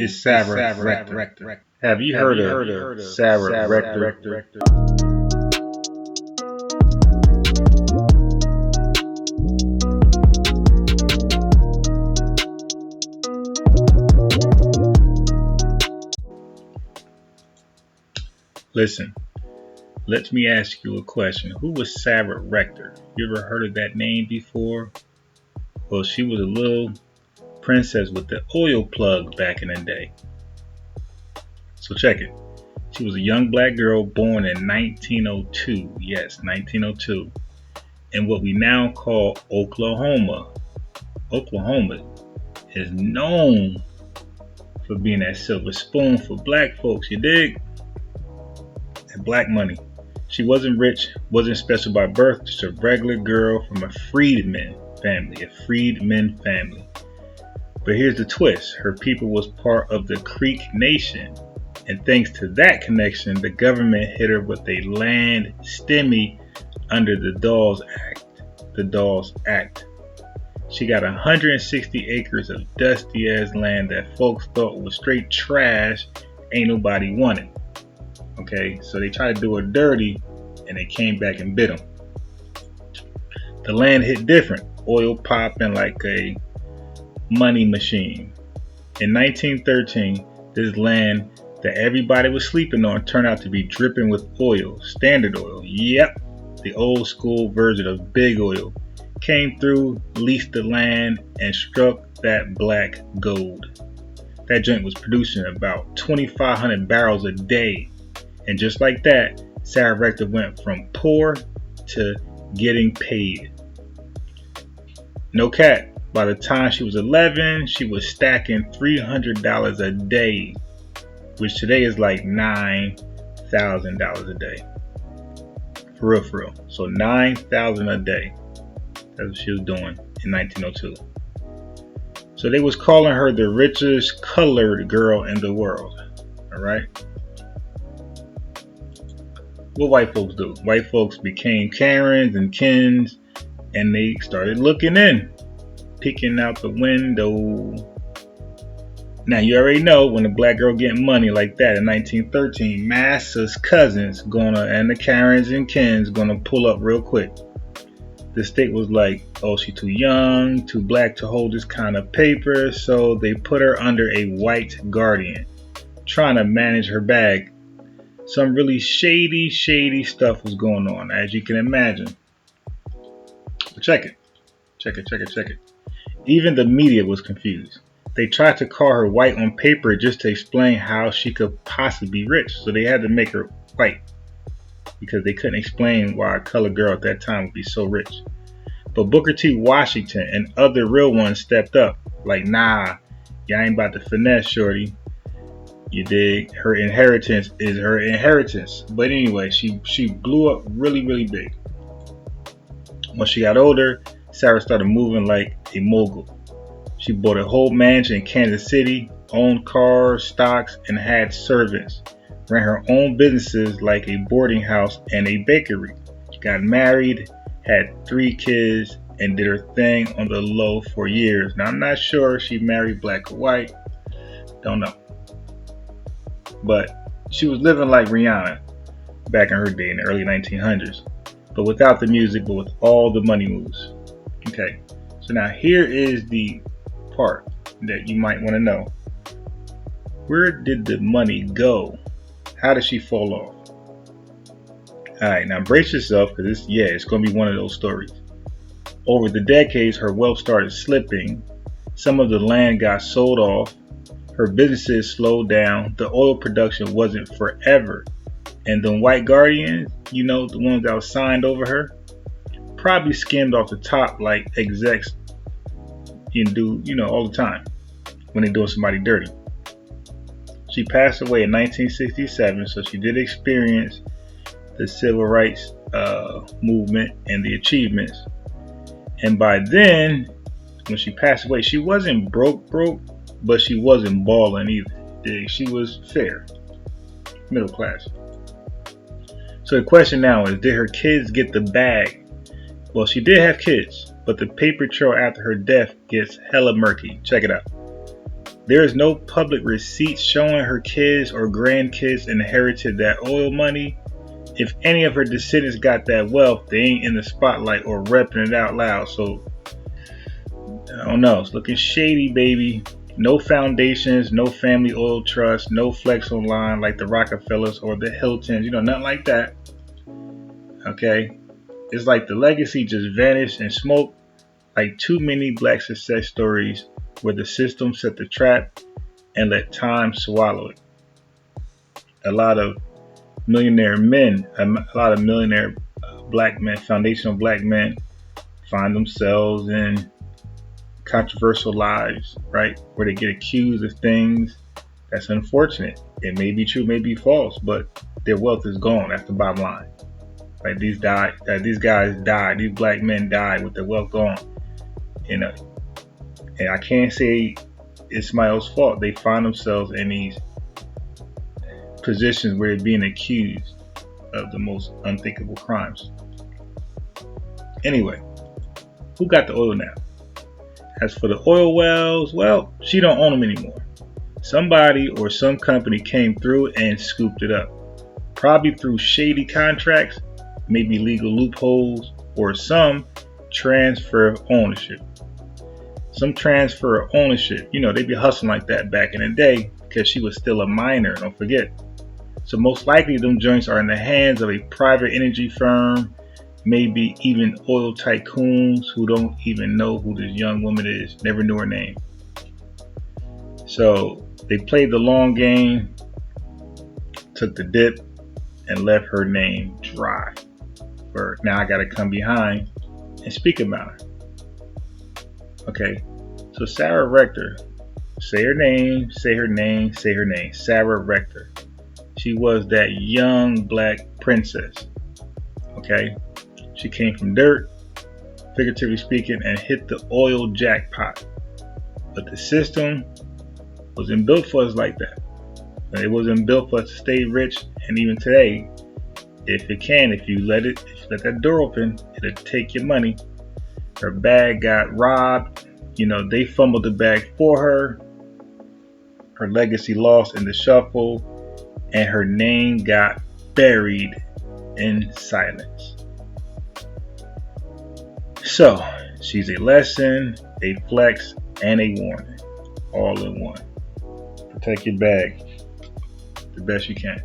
is Sarah Rector. Have you heard of Sarah Rector? Listen, let me ask you a question. Who was Sarah Rector? You ever heard of that name before? Well, she was a little princess with the oil plug back in the day. So check it. She was a young black girl born in 1902. Yes, 1902. In what we now call Oklahoma. Oklahoma is known for being that silver spoon for black folks, you dig? And black money. She wasn't rich, wasn't special by birth, just a regular girl from a freedman family. But here's the twist. Her people was part of the Creek Nation. And thanks to that connection, the government hit her with a land stimmy under the Dawes Act. She got 160 acres of dusty ass land that folks thought was straight trash, ain't nobody wanted. Okay, so they tried to do her dirty and they came back and bit them. The land hit different, oil popping like a money machine. In 1913, this land that everybody was sleeping on turned out to be dripping with oil, Standard Oil. Yep, the old school version of big oil. Came through, leased the land, and struck that black gold. That joint was producing about 2,500 barrels a day. And just like that, Sarah Rector went from poor to getting paid. No cap. By the time she was 11, she was stacking $300 a day, which today is like $9,000 a day. For real. So $9,000 a day. That's what she was doing in 1902. So they was calling her the richest colored girl in the world. All right. What white folks do? White folks became Karens and Kens, and they started looking in, peeking out the window. Now you already know when a black girl getting money like that in 1913, Massa's cousins and the Karens and Kens gonna pull up real quick. The state was like, oh, she too young, too black to hold this kind of paper, so they put her under a white guardian, trying to manage her bag. Some really shady stuff was going on, as you can imagine. But check it. Even the media was confused. They tried to call her white on paper just to explain how she could possibly be rich, so they had to make her white, because they couldn't explain why a colored girl at that time would be so rich. But Booker T. Washington and other real ones stepped up, like, nah, y'all ain't about to finesse shorty. You dig? Her inheritance is her inheritance. But anyway, she blew up really big. When she got older, Sarah started moving like a mogul. She bought a whole mansion in Kansas City, owned cars, stocks, and had servants. Ran her own businesses like a boarding house and a bakery. She got married, had 3 kids, and did her thing on the low for years. Now I'm not sure if she married black or white. Don't know. But she was living like Rihanna back in her day in the early 1900s. But without the music, but with all the money moves. Okay, so now here is the part that you might want to know. Where did the money go? How did she fall off? Alright, now brace yourself, because it's going to be one of those stories. Over the decades, her wealth started slipping. Some of the land got sold off. Her businesses slowed down. The oil production wasn't forever. And the white guardians, the ones that were signed over her, probably skimmed off the top like execs do, all the time when they're doing somebody dirty. She passed away in 1967, so she did experience the civil rights movement and the achievements. And by then, when she passed away, she wasn't broke, but she wasn't balling either. She was fair, middle class. So the question now is, did her kids get the bag? Well, she did have kids, but the paper trail after her death gets hella murky. Check it out. There is no public receipts showing her kids or grandkids inherited that oil money. If any of her descendants got that wealth, they ain't in the spotlight or repping it out loud. So, I don't know. It's looking shady, baby. No foundations, no family oil trust, no flex online like the Rockefellers or the Hiltons. Nothing like that. Okay? It's like the legacy just vanished in smoke, like too many black success stories where the system set the trap and let time swallow it. A lot of millionaire men, a lot of millionaire black men, foundational black men, find themselves in controversial lives, right? Where they get accused of things that's unfortunate. It may be true, may be false, but their wealth is gone. That's the bottom line. Right? These guys died. These black men died with their wealth gone. And I can't say it's somebody else's fault. They find themselves in these positions where they're being accused of the most unthinkable crimes. Anyway, who got the oil now? As for the oil wells, well, she don't own them anymore. Somebody or some company came through and scooped it up. Probably through shady contracts, maybe legal loopholes, or some transfer of ownership. Some transfer of ownership. They be hustling like that back in the day because she was still a minor, don't forget. So most likely them joints are in the hands of a private energy firm, maybe even oil tycoons who don't even know who this young woman is, never knew her name. So they played the long game, took the dip, and left her name dry. Or now I gotta come behind and speak about her. Okay, so Sarah Rector, say her name. Sarah Rector. She was that young black princess. Okay, she came from dirt, figuratively speaking, and hit the oil jackpot. But the system wasn't built for us like that. It wasn't built for us to stay rich, and even today, if you let that door open, it'll take your money. Her bag got robbed. They fumbled the bag for her. Her legacy lost in the shuffle, and her name got buried in silence. So, she's a lesson, a flex, and a warning, all in one. Protect your bag the best you can.